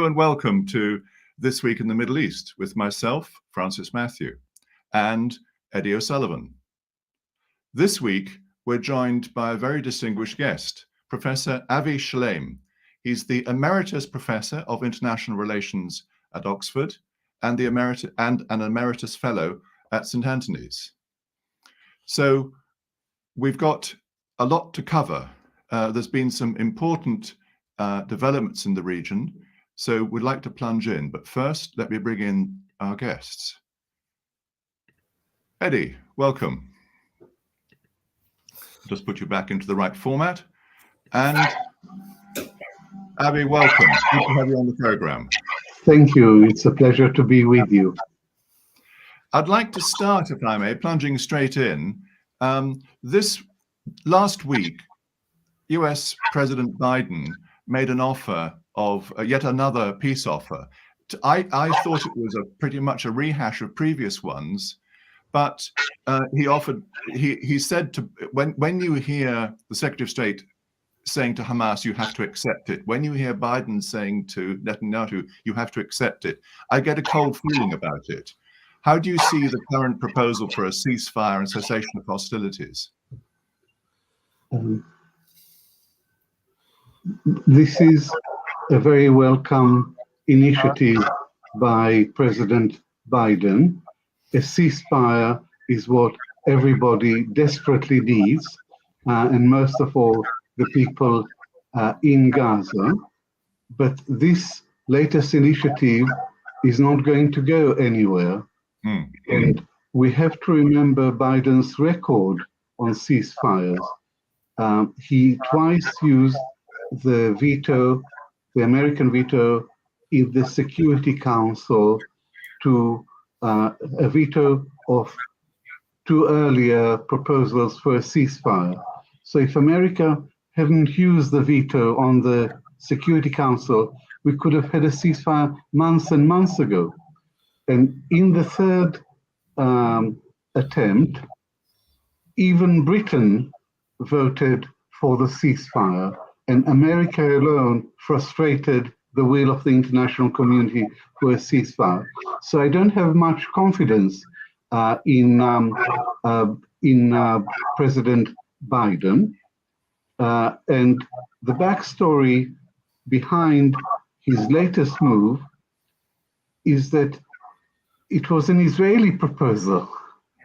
Hello and welcome to This Week in the Middle East with myself, Francis Matthew, and Eddie O'Sullivan. This week, we're joined by a very distinguished guest, Professor Avi Shlaim. He's the Emeritus Professor of International Relations at Oxford and an Emeritus Fellow at St. Antony's. So we've got a lot to cover. There's been some important developments in the region, so we'd like to plunge in. But first, let me bring in our guests. Eddie, welcome. Just put you back into the right format. And Avi, welcome. Good to have you on the program. Thank you. It's a pleasure to be with you. I'd like to start, if I may, plunging straight in. This last week, US President Biden made an offer of yet another peace offer. I thought it was pretty much a rehash of previous ones, but he said to when you hear the Secretary of State saying to Hamas, you have to accept it. When you hear Biden saying to Netanyahu, you have to accept it, I get a cold feeling about it. How do you see the current proposal for a ceasefire and cessation of hostilities? This is a very welcome initiative by President Biden. A ceasefire is what everybody desperately needs, and most of all, the people in Gaza. But this latest initiative is not going to go anywhere. And we have to remember Biden's record on ceasefires. He twice used the veto, the American veto in the Security Council to a veto of two earlier proposals for a ceasefire. So if America hadn't used the veto on the Security Council, we could have had a ceasefire months and months ago. And in the third attempt, even Britain voted for the ceasefire, and America alone frustrated the will of the international community for a ceasefire. So I don't have much confidence in President Biden. And the backstory behind his latest move is that it was an Israeli proposal.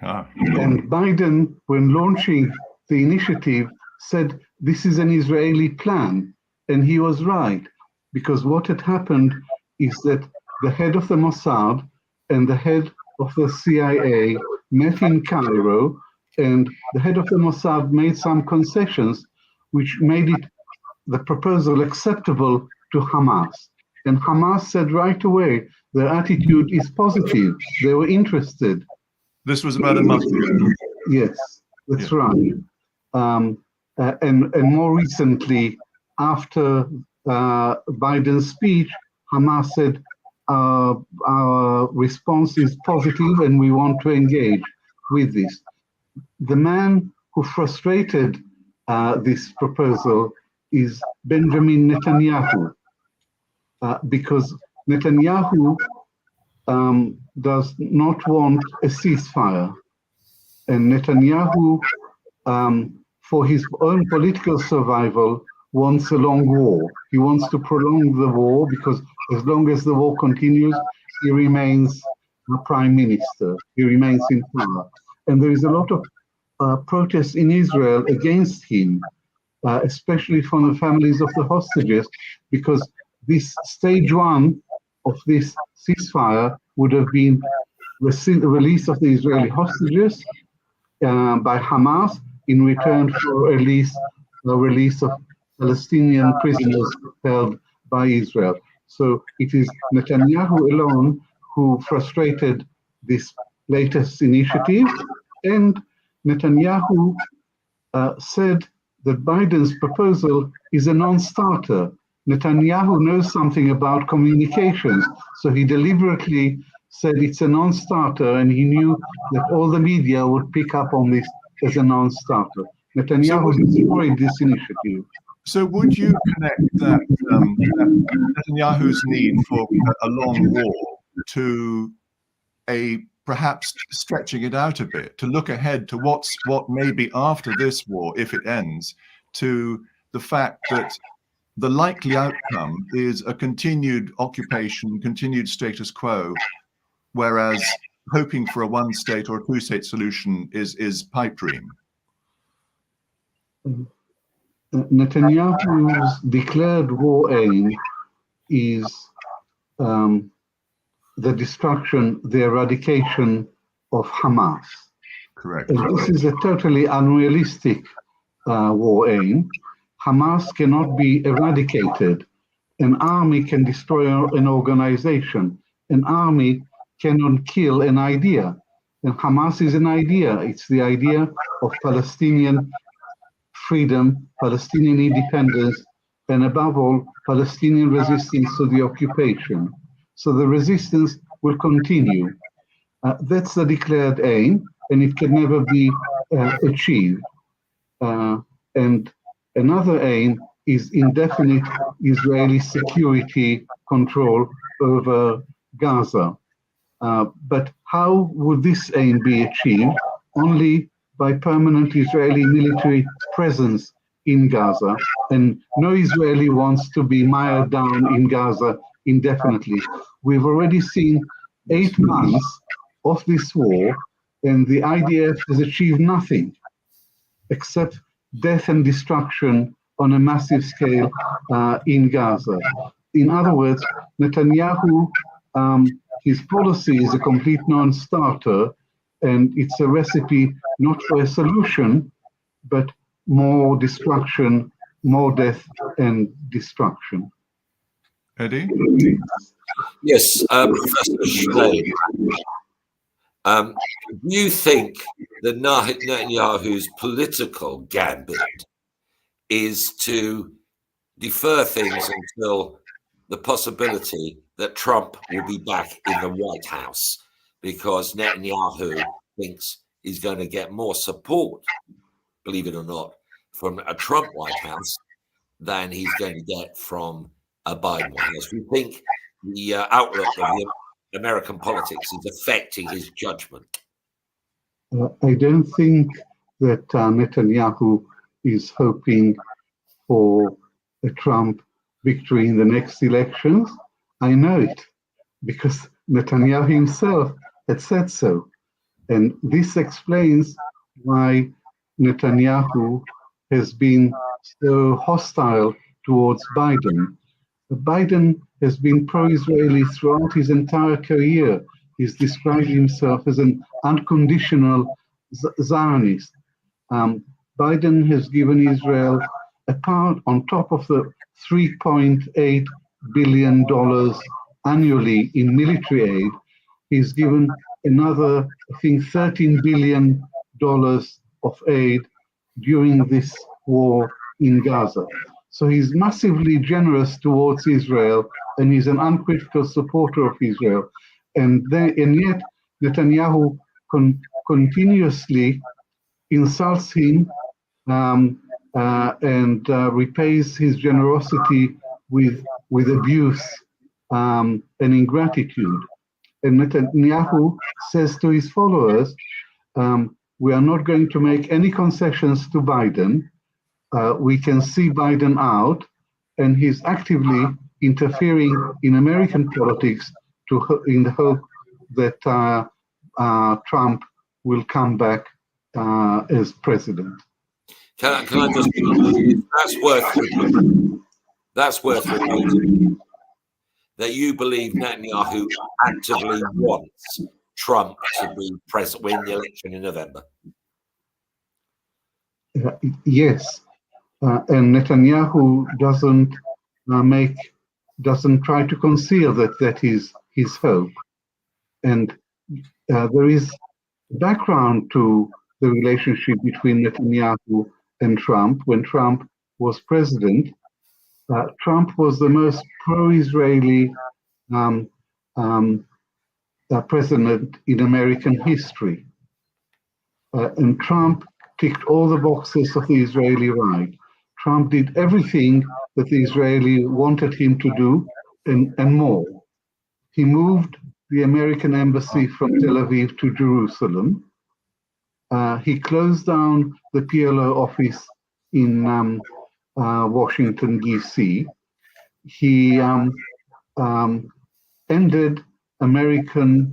And Biden, when launching the initiative, said this is an Israeli plan. And he was right, because what had happened is that the head of the Mossad and the head of the CIA met in Cairo, and the head of the Mossad made some concessions which made the proposal acceptable to Hamas. And Hamas said right away, their attitude is positive. They were interested. This was about a month ago. Yes, that's right. And more recently, after Biden's speech, Hamas said, our response is positive and we want to engage with this. The man who frustrated this proposal is Benjamin Netanyahu, because Netanyahu does not want a ceasefire. And Netanyahu, for his own political survival, wants a long war. He wants to prolong the war because as long as the war continues, he remains the prime minister. He remains in power. And there is a lot of protests in Israel against him, especially from the families of the hostages, because this stage one of this ceasefire would have been the release of the Israeli hostages by Hamas in return for the release of Palestinian prisoners held by Israel. So it is Netanyahu alone who frustrated this latest initiative, and Netanyahu said that Biden's proposal is a non-starter. Netanyahu knows something about communications, so he deliberately said it's a non-starter, and he knew that all the media would pick up on this as a non-starter. Netanyahu destroyed this initiative. So would you connect that, Netanyahu's need for a long war to a perhaps stretching it out a bit, to look ahead to what may be after this war, if it ends, to the fact that the likely outcome is a continued occupation, continued status quo, whereas hoping for a one-state or a two-state solution is pipe dream? Netanyahu's declared war aim is the destruction, the eradication of Hamas. Correct. And this is a totally unrealistic war aim. Hamas cannot be eradicated. An army can destroy an organization. An army cannot kill an idea. And Hamas is an idea. It's the idea of Palestinian freedom, Palestinian independence, and above all, Palestinian resistance to the occupation. So the resistance will continue. That's the declared aim, and it can never be achieved. And another aim is indefinite Israeli security control over Gaza. But how would this aim be achieved? Only by permanent Israeli military presence in Gaza. And no Israeli wants to be mired down in Gaza indefinitely. We've already seen 8 months of this war, and the IDF has achieved nothing except death and destruction on a massive scale in Gaza. In other words, Netanyahu, his policy is a complete non-starter, and it's a recipe not for a solution, but more destruction, more death and destruction. Eddie? Yes, Professor Shlaim. Do you think that Netanyahu's political gambit is to defer things until the possibility that Trump will be back in the White House, because Netanyahu thinks he's going to get more support, believe it or not, from a Trump White House than he's going to get from a Biden White House? We think the outlook of the American politics is affecting his judgment. I don't think that Netanyahu is hoping for a Trump victory in the next elections. I know it because Netanyahu himself had said so. And this explains why Netanyahu has been so hostile towards Biden. Biden has been pro-Israeli throughout his entire career. He's described himself as an unconditional Zionist. Biden has given Israel a part on top of the $3.8 billion annually in military aid. He's given another, I think, $13 billion of aid during this war in Gaza. So he's massively generous towards Israel, and he's an uncritical supporter of Israel. And yet Netanyahu continuously insults him and repays his generosity with abuse and ingratitude. And Netanyahu says to his followers, we are not going to make any concessions to Biden. We can see Biden out, and he's actively interfering in American politics in the hope that Trump will come back as president. Can I just? That's worth repeating. That you believe Netanyahu actively wants Trump to be president, win the election in November. Yes, and Netanyahu doesn't try to conceal that is his hope. And there is background to the relationship between Netanyahu and Trump. When Trump was president, Trump was the most pro-Israeli president in American history. And Trump ticked all the boxes of the Israeli right. Trump did everything that the Israeli wanted him to do and more. He moved the American embassy from Tel Aviv to Jerusalem. He closed down the PLO office in Washington, D.C. He ended American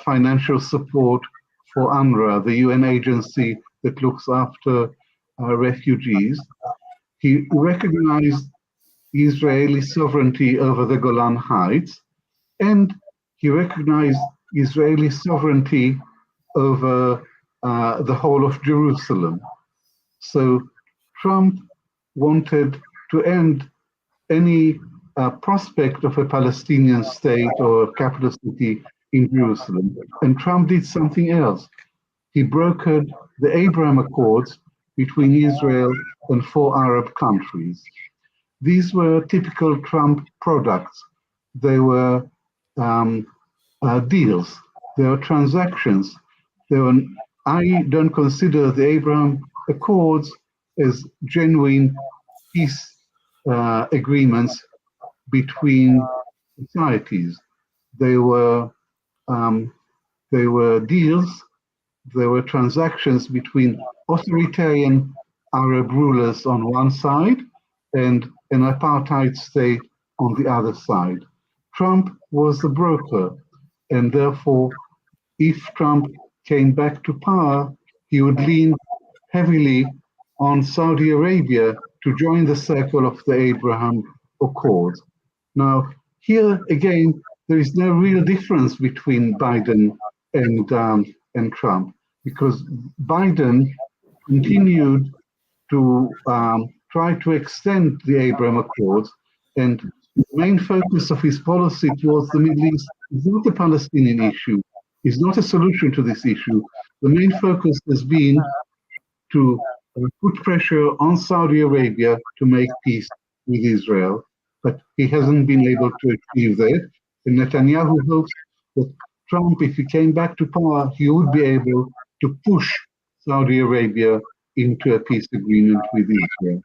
financial support for UNRWA, the UN agency that looks after refugees. He recognized Israeli sovereignty over the Golan Heights, and he recognized Israeli sovereignty over the whole of Jerusalem. So Trump wanted to end any prospect of a Palestinian state or a capital city in Jerusalem. And Trump did something else. He brokered the Abraham Accords between Israel and 4 Arab countries. These were typical Trump products. They were deals. They were transactions. I don't consider the Abraham Accords as genuine peace agreements between societies. They were deals. They were transactions between authoritarian Arab rulers on one side and an apartheid state on the other side. Trump was the broker, and therefore, if Trump came back to power, he would lean heavily on Saudi Arabia to join the circle of the Abraham Accords. Now, here again, there is no real difference between Biden and Trump, because Biden continued to try to extend the Abraham Accords, and the main focus of his policy towards the Middle East is not the Palestinian issue, is not a solution to this issue. The main focus has been to put pressure on Saudi Arabia to make peace with Israel, but he hasn't been able to achieve that. And Netanyahu hopes that Trump, if he came back to power, he would be able to push Saudi Arabia into a peace agreement with Israel.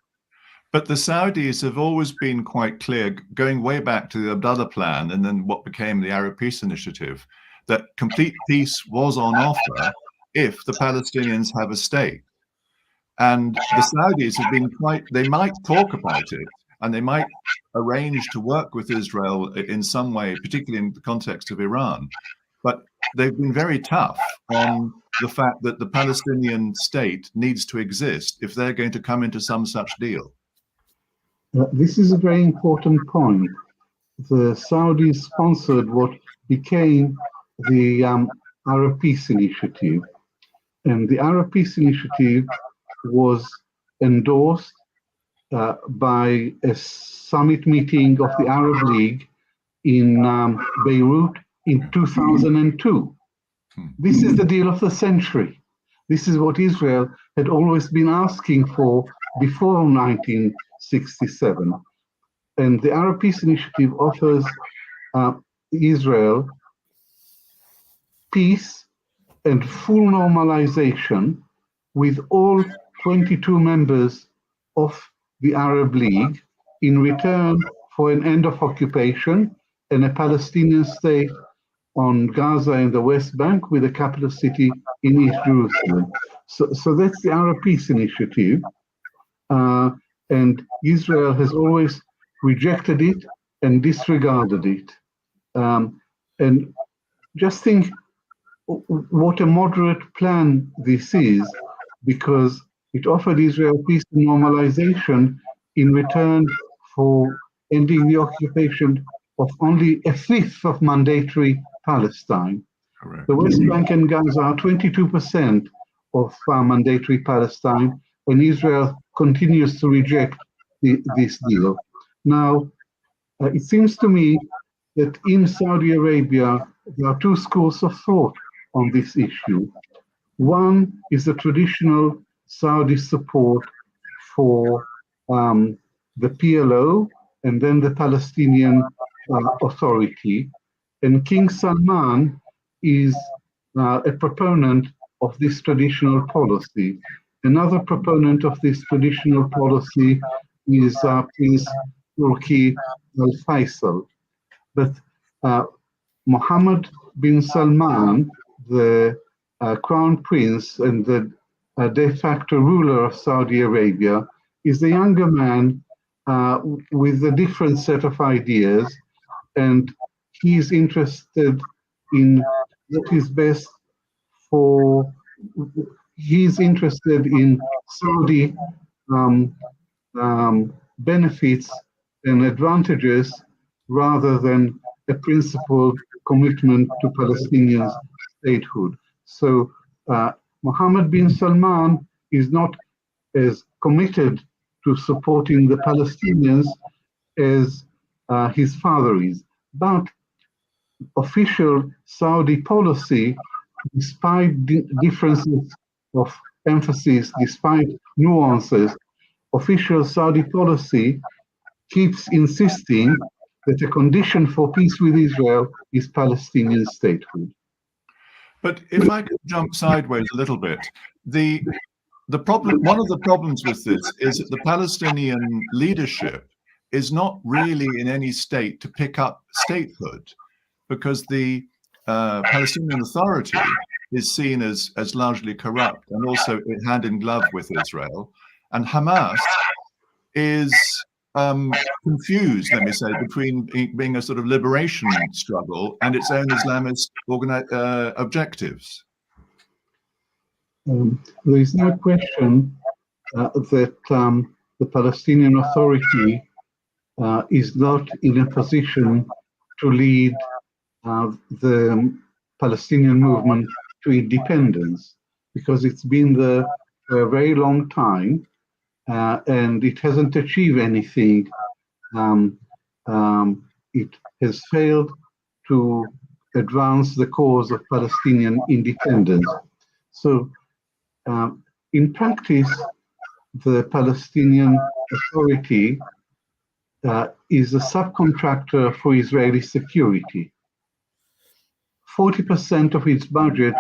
But the Saudis have always been quite clear, going way back to the Abdullah Plan and then what became the Arab Peace Initiative, that complete peace was on offer if the Palestinians have a state. And the Saudis have been they might talk about it and they might arrange to work with Israel in some way, particularly in the context of Iran. But they've been very tough on the fact that the Palestinian state needs to exist if they're going to come into some such deal. This is a very important point. The Saudis sponsored what became the Arab Peace Initiative. And the Arab Peace Initiative was endorsed by a summit meeting of the Arab League in Beirut in 2002. This is the deal of the century. This is what Israel had always been asking for before 1967. And the Arab Peace Initiative offers Israel peace and full normalization with all 22 members of the Arab League in return for an end of occupation and a Palestinian state on Gaza and the West Bank with a capital city in East Jerusalem. So that's the Arab Peace Initiative. And Israel has always rejected it and disregarded it. And just think what a moderate plan this is, because it offered Israel peace and normalization in return for ending the occupation of only a fifth of mandatory Palestine. Correct. The West Bank and Gaza are 22% of mandatory Palestine, and Israel continues to reject this deal. Now, it seems to me that in Saudi Arabia, there are two schools of thought on this issue. One is the traditional Saudi support for the PLO and then the Palestinian Authority. And King Salman is a proponent of this traditional policy. Another proponent of this traditional policy is Prince Turki Al Faisal. But Mohammed bin Salman, the crown prince and the de facto ruler of Saudi Arabia, is a younger man with a different set of ideas, and he's interested in what is best for, he's interested in Saudi benefits and advantages rather than a principled commitment to Palestinian statehood. So Mohammed bin Salman is not as committed to supporting the Palestinians as his father is. But official Saudi policy, despite differences of emphasis, despite nuances, official Saudi policy keeps insisting that a condition for peace with Israel is Palestinian statehood. But if I could jump sideways a little bit, the problem, one of the problems with this is that the Palestinian leadership is not really in any state to pick up statehood, because the Palestinian Authority is seen as largely corrupt and also hand in glove with Israel, and Hamas is confused, let me say, between being a sort of liberation struggle and its own Islamist objectives. There is no question that the Palestinian Authority is not in a position to lead the Palestinian movement to independence, because it's been there for a very long time and it hasn't achieved anything. It has failed to advance the cause of Palestinian independence. So in practice, the Palestinian Authority is a subcontractor for Israeli security. 40% of its budget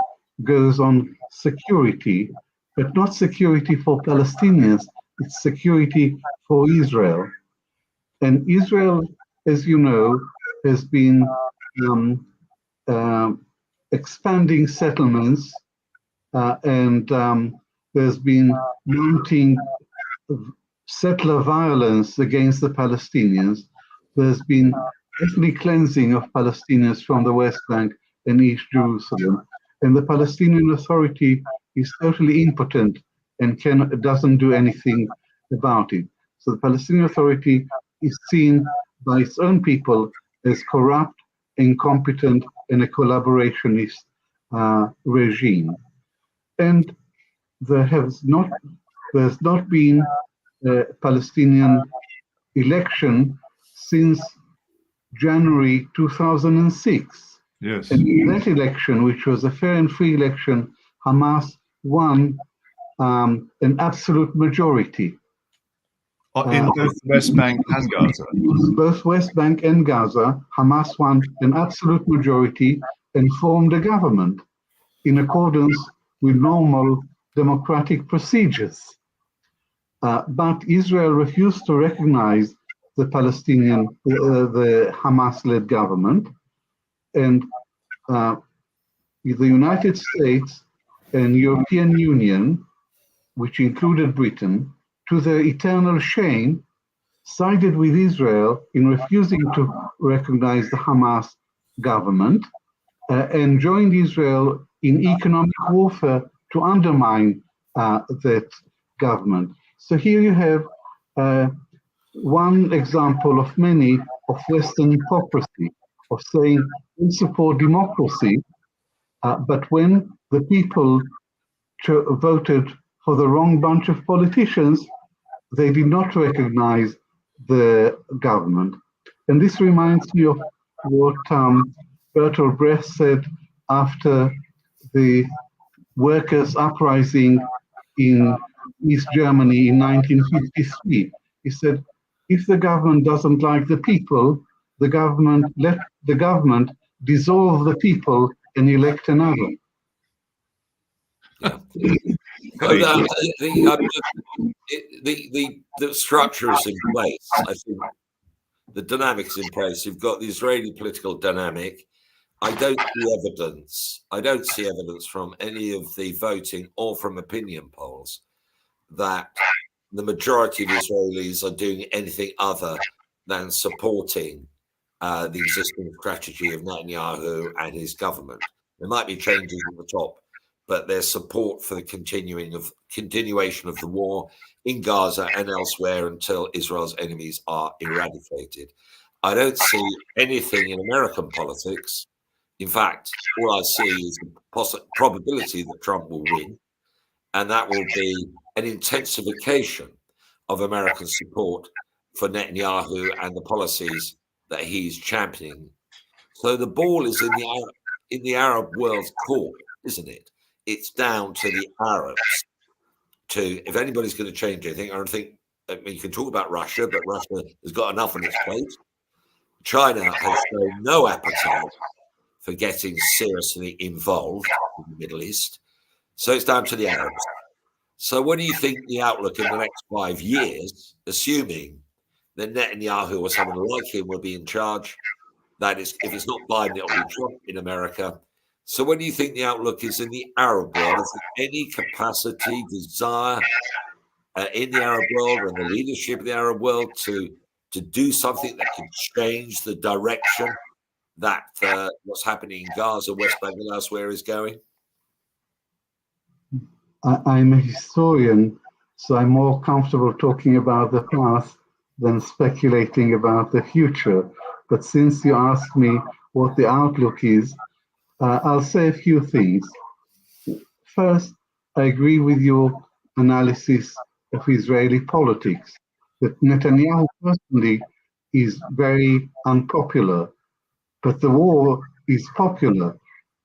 goes on security, but not security for Palestinians, it's security for Israel. And Israel, as you know, has been expanding settlements and there's been mounting settler violence against the Palestinians. There's been ethnic cleansing of Palestinians from the West Bank and East Jerusalem. And the Palestinian Authority is totally impotent and doesn't do anything about it. So the Palestinian Authority is seen by its own people as corrupt, incompetent, and a collaborationist regime. And there's not been a Palestinian election since January 2006. Yes. And in that election, which was a fair and free election, Hamas won an absolute majority. In both West Bank and Gaza. Both West Bank and Gaza, Hamas won an absolute majority and formed a government in accordance with normal democratic procedures. But Israel refused to recognize the the Hamas-led government, and the United States and European Union, which included Britain, to their eternal shame, sided with Israel in refusing to recognize the Hamas government and joined Israel in economic warfare to undermine that government. So here you have one example of many of Western hypocrisy, of saying we support democracy, but when the people voted for the wrong bunch of politicians, they did not recognize the government. And this reminds me of what Bertolt Brecht said after the workers' uprising in East Germany in 1953. He said, if the government doesn't like the people, let the government dissolve the people and elect another. Yeah. The structure is in place. I think the dynamics in place. You've got the Israeli political dynamic. I don't see evidence from any of the voting or from opinion polls that the majority of Israelis are doing anything other than supporting the existing strategy of Netanyahu and his government. There might be changes at the top, but there's support for the continuation of the war in Gaza and elsewhere until Israel's enemies are eradicated. I don't see anything in American politics. In fact, all I see is the probability that Trump will win, and that will be an intensification of American support for Netanyahu and the policies that he's championing. So the ball is in the Arab world's court, isn't it? It's down to the Arabs to, if anybody's going to change anything, I mean, you can talk about Russia, but Russia has got enough on its plate. China has shown no appetite for getting seriously involved in the Middle East. So it's down to the Arabs. So what do you think the outlook in the next 5 years, assuming that Netanyahu or someone like him will be in charge? That is, if it's not Biden, it'll be Trump in America. So what do you think the outlook is in the Arab world? Is there any capacity, desire in the Arab world and the leadership of the Arab world to do something that can change the direction that what's happening in Gaza, West Bank, and elsewhere is going? I'm a historian, so I'm more comfortable talking about the past than speculating about the future. But since you asked me what the outlook is, I'll say a few things. First, I agree with your analysis of Israeli politics, that Netanyahu personally is very unpopular, but the war is popular.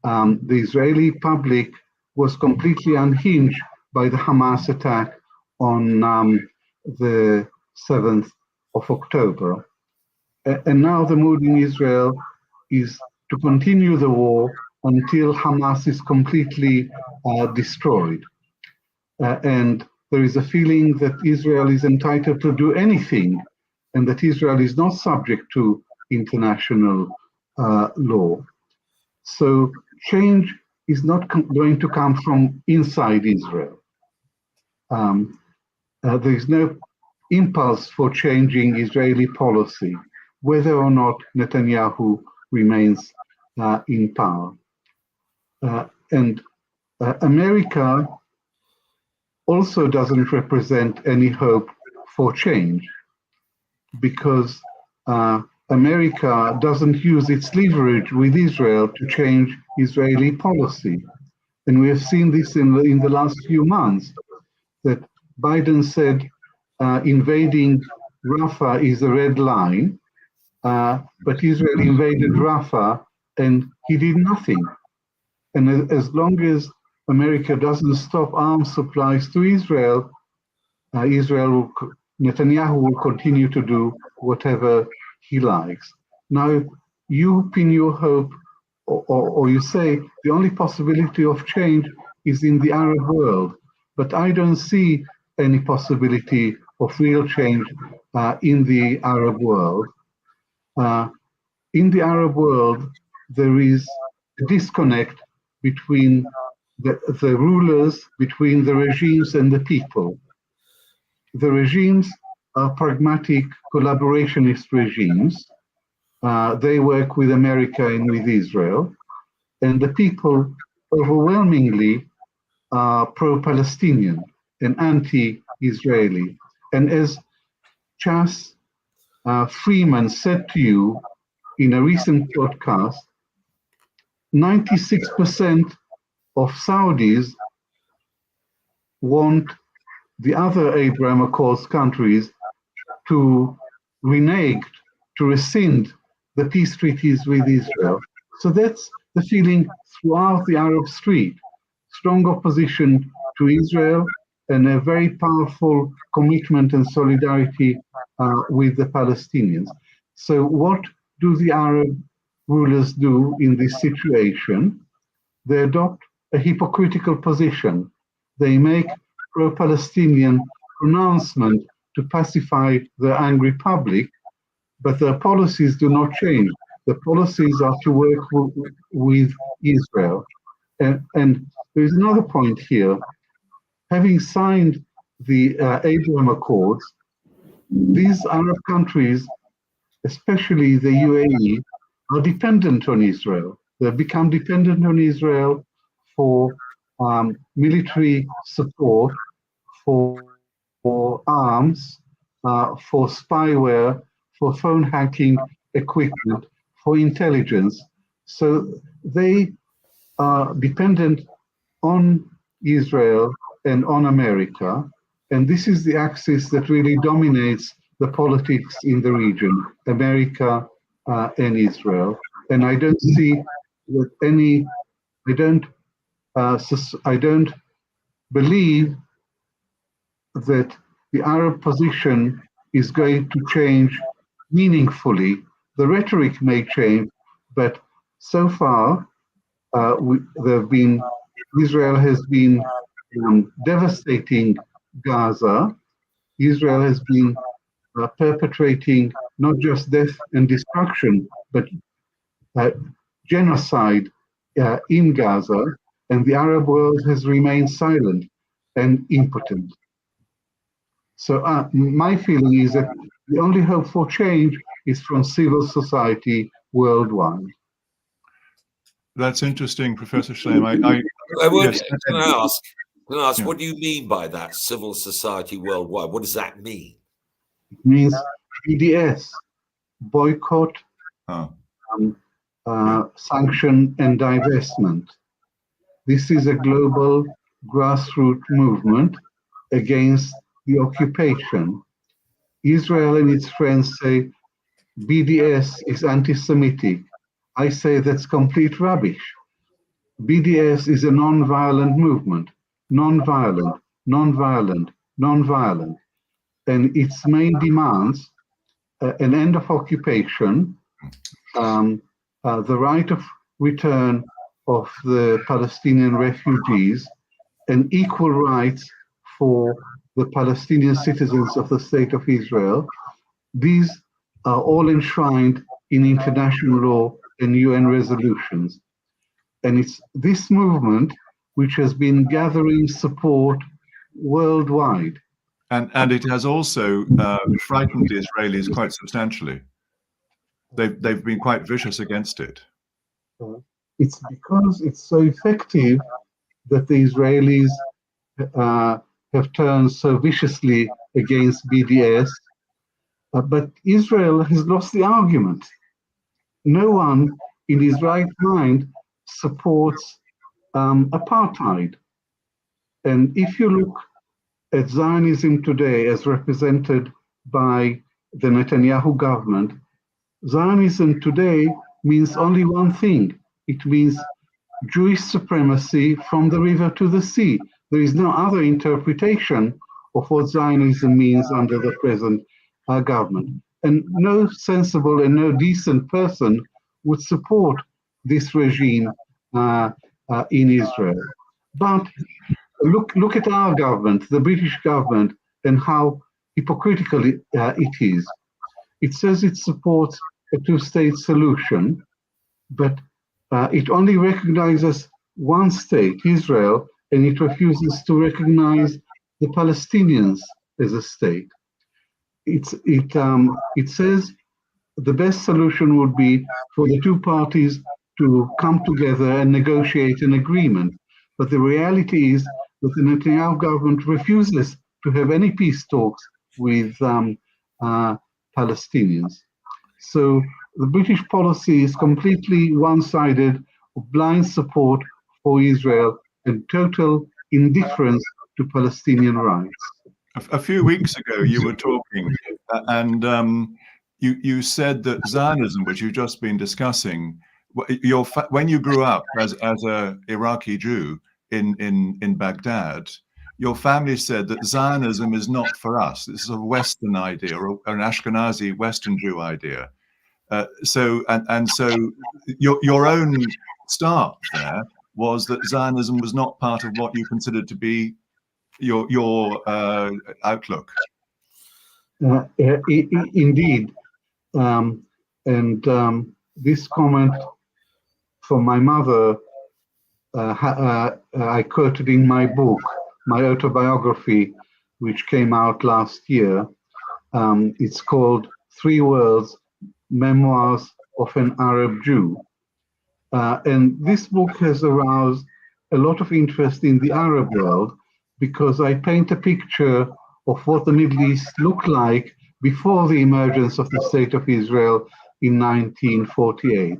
The Israeli public was completely unhinged by the Hamas attack on the 7th of October. And now the mood in Israel is to continue the war until Hamas is completely destroyed. And there is a feeling that Israel is entitled to do anything and that Israel is not subject to international law. So change is not going to come from inside Israel. There is no impulse for changing Israeli policy, whether or not Netanyahu remains in power. And America also doesn't represent any hope for change, because America doesn't use its leverage with Israel to change Israeli policy. And we have seen this in the last few months, that Biden said invading Rafah is a red line, but Israel invaded Rafah and he did nothing. And as long as America doesn't stop arms supplies to Israel, Netanyahu will continue to do whatever he likes. Now, you pin your hope, or you say the only possibility of change is in the Arab world, but I don't see any possibility of real change in the Arab world. In the Arab world, there is a disconnect between the rulers, between the regimes and the people. The regimes are pragmatic collaborationist regimes. They work with America and with Israel, and the people overwhelmingly are pro-Palestinian and anti-Israeli. And as Chas Freeman said to you in a recent podcast, 96% of Saudis want the other Abraham Accords countries to renege, to rescind the peace treaties with Israel. So that's the feeling throughout the Arab street. Strong opposition to Israel and a very powerful commitment and solidarity with the Palestinians. So what do the Arab rulers do in this situation? They adopt a hypocritical position. They make pro-Palestinian pronouncement to pacify the angry public, but their policies do not change. The policies are to work with Israel. And there's another point here. Having signed the Abraham Accords, these Arab countries, especially the UAE, are dependent on Israel. They've become dependent on Israel for military support, for arms, for spyware, for phone hacking equipment, for intelligence. So they are dependent on Israel and on America. And this is the axis that really dominates the politics in the region, America and Israel. And I don't see that I don't believe that the Arab position is going to change meaningfully. The rhetoric may change, but so far, Israel has been devastating Gaza. Israel has been perpetrating not just death and destruction, but genocide in Gaza, and the Arab world has remained silent and impotent. So my feeling is that the only hope for change is from civil society worldwide. That's interesting, Professor Shlaim. Yes. Can I ask, Yeah. what do you mean by that, civil society worldwide? What does that mean? It means BDS, boycott, sanction, and divestment. This is a global grassroots movement against the occupation. Israel and its friends say BDS is anti-Semitic. I say that's complete rubbish. BDS is a non-violent movement, non-violent, non-violent, non-violent. And its main demands, an end of occupation, the right of return of the Palestinian refugees, and equal rights for the Palestinian citizens of the State of Israel. These are all enshrined in international law and UN resolutions. And it's this movement which has been gathering support worldwide. And it has also frightened the Israelis quite substantially. They've been quite vicious against it. It's because it's so effective that the Israelis have turned so viciously against BDS. But Israel has lost the argument. No one in his right mind supports apartheid. And if you look at Zionism today as represented by the Netanyahu government, Zionism today means only one thing. It means Jewish supremacy from the river to the sea. There is no other interpretation of what Zionism means under the present government. And no sensible and no decent person would support this regime in Israel. But look at our government, the British government, and how hypocritical it is. It says it supports a two-state solution, but it only recognizes one state, Israel, and it refuses to recognize the Palestinians as a state. It says the best solution would be for the two parties to come together and negotiate an agreement. But the reality is that the Netanyahu government refuses to have any peace talks with Palestinians. So the British policy is completely one-sided, blind support for Israel and total indifference to Palestinian rights. A few weeks ago, you were talking, and you said that Zionism, which you've just been discussing, when you grew up as an Iraqi Jew in Baghdad, your family said that Zionism is not for us. This is a Western idea, or an Ashkenazi Western Jew idea. So your own start there was that Zionism was not part of what you considered to be your outlook. Indeed, this comment from my mother, I quoted in my book, my autobiography, which came out last year. It's called 3 Worlds, Memoirs of an Arab Jew. And this book has aroused a lot of interest in the Arab world because I paint a picture of what the Middle East looked like before the emergence of the State of Israel in 1948.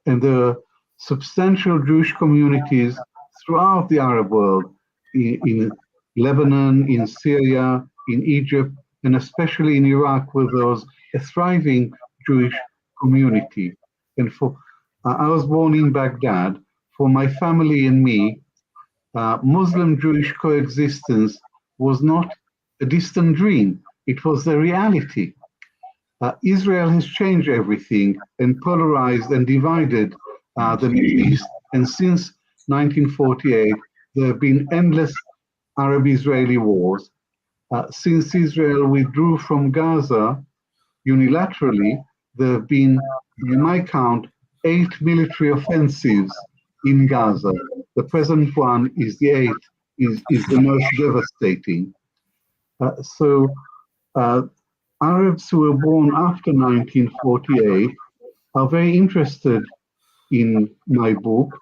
And there are substantial Jewish communities throughout the Arab world, in Lebanon, in Syria, in Egypt, and especially in Iraq, where there was a thriving Jewish community. And I was born in Baghdad. For my family and me, Muslim-Jewish coexistence was not a distant dream. It was the reality. Israel has changed everything and polarized and divided the Middle East. And since 1948, there have been endless Arab-Israeli wars. Since Israel withdrew from Gaza unilaterally, there have been, by my count, 8 military offensives in Gaza. The present one is the 8th, is the most devastating. So Arabs who were born after 1948 are very interested in my book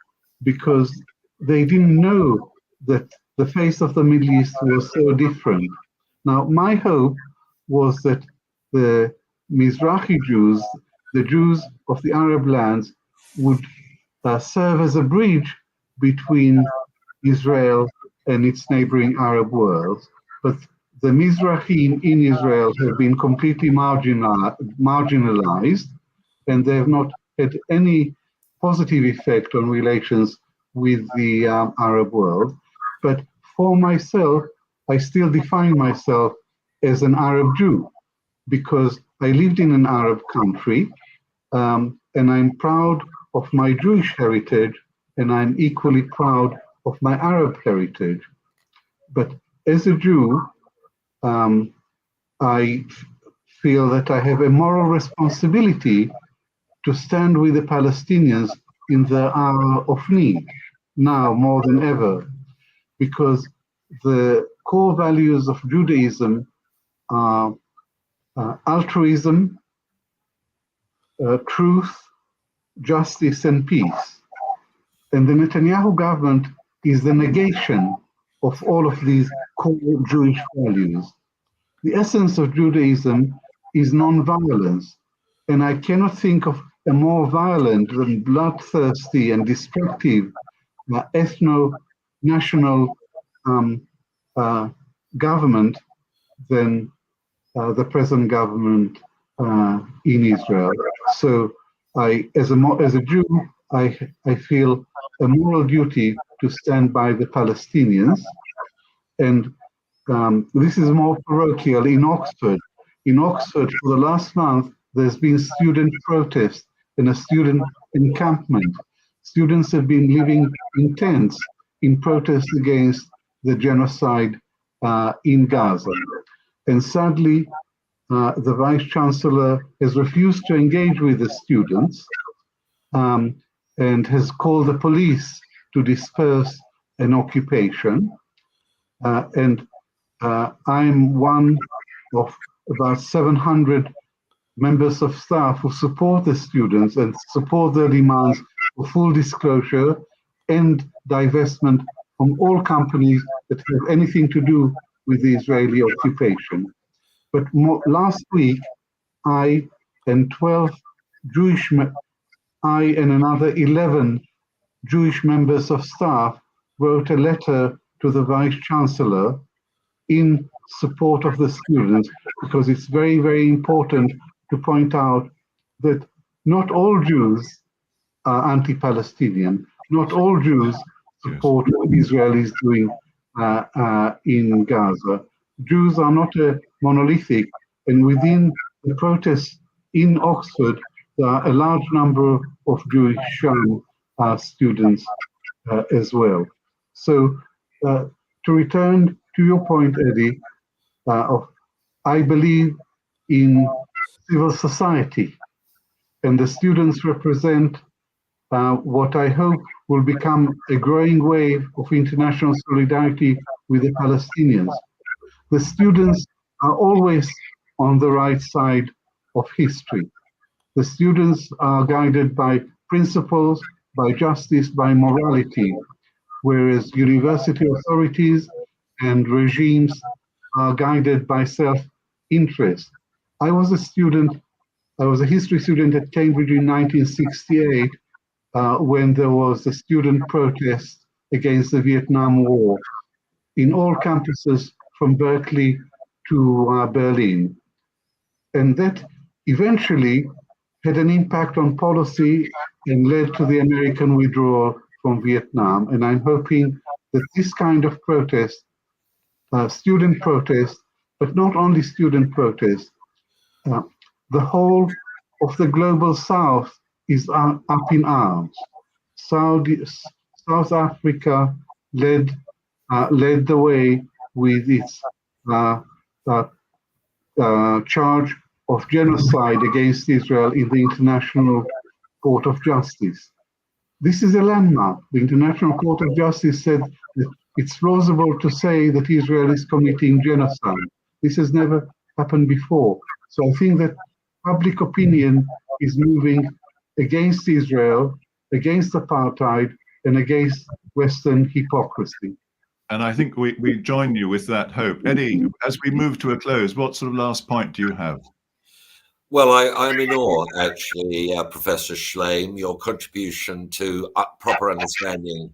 because they didn't know that the face of the Middle East was so different. Now, my hope was that the Mizrahi Jews, the Jews of the Arab lands, would serve as a bridge between Israel and its neighboring Arab worlds. But the Mizrahim in Israel have been completely marginalized, and they have not had any positive effect on relations with the Arab world. But for myself, I still define myself as an Arab Jew because I lived in an Arab country, and I'm proud of my Jewish heritage, and I'm equally proud of my Arab heritage. But as a Jew, I feel that I have a moral responsibility to stand with the Palestinians in their hour of need, now more than ever, because the core values of Judaism are altruism, truth, justice, and peace. And the Netanyahu government is the negation of all of these core Jewish values. The essence of Judaism is non-violence, and I cannot think of a more violent and bloodthirsty and destructive ethno-national government than the present government in Israel. So as a Jew, I feel a moral duty to stand by the Palestinians. And this is more parochial in Oxford. In Oxford, for the last month, there's been student protest and a student encampment. Students have been living in tents in protest against the genocide in Gaza. And sadly, the Vice Chancellor has refused to engage with the students and has called the police to disperse an occupation. And I'm one of about 700 members of staff who support the students and support their demands for full disclosure and divestment from all companies that have anything to do with the Israeli occupation. But last week, I and another 11 Jewish members of staff wrote a letter to the Vice Chancellor in support of the students, because it's very, very important to point out that not all Jews are anti-Palestinian. Not all Jews support what Israel is doing in Gaza. Jews are not monolithic, and within the protests in Oxford, there are a large number of Jewish students as well. So to return to your point, Eddie, I believe in civil society, and the students represent what I hope will become a growing wave of international solidarity with the Palestinians. The students are always on the right side of history. The students are guided by principles, by justice, by morality, whereas university authorities and regimes are guided by self-interest. I was a history student at Cambridge in 1968 when there was a student protest against the Vietnam War in all campuses from Berkeley to Berlin. And that eventually had an impact on policy and led to the American withdrawal from Vietnam. And I'm hoping that this kind of protest, student protest, but not only student protest, the whole of the global South is up in arms. South Africa led the way with its charge of genocide against Israel in the International Court of Justice. This is a landmark. The International Court of Justice said that it's plausible to say that Israel is committing genocide. This has never happened before. So I think that public opinion is moving against Israel, against apartheid, and against Western hypocrisy. And I think we join you with that hope. Eddie, as we move to a close, what sort of last point do you have? Well, I'm in awe, actually, Professor Shlaim. Your contribution to proper understanding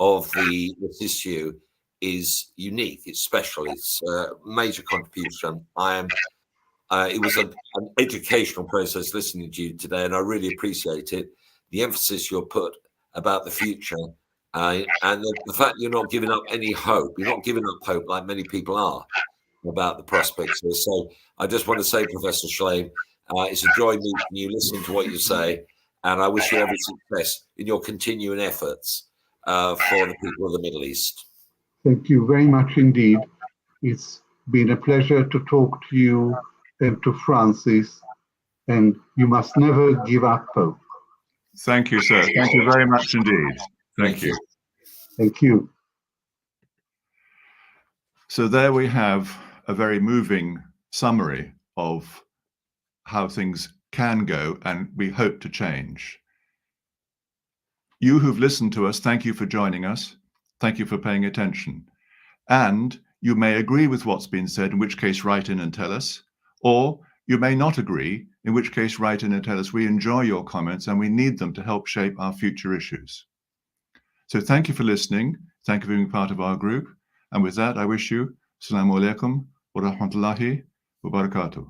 of this issue is unique. It's special. It's a major contribution. It was an educational process listening to you today, and I really appreciate it. The emphasis you're put about the future, and the fact you're not giving up any hope. You're not giving up hope like many people are about the prospects here. So I just want to say, Professor Shlaim, it's a joy meeting you, listening to what you say, and I wish you every success in your continuing efforts for the people of the Middle East. Thank you very much indeed. It's been a pleasure to talk to you and to Francis, and you must never give up hope. Thank you, sir. Thank you very much indeed. Thank you. Thank you. So there we have a very moving summary of how things can go and we hope to change. You who've listened to us, thank you for joining us. Thank you for paying attention. And you may agree with what's been said, in which case write in and tell us, or you may not agree, in which case write in and tell us. We enjoy your comments and we need them to help shape our future issues. So thank you for listening. Thank you for being part of our group. And with that, I wish you Assalamu alaikum wa rahmatullahi wa barakatuh.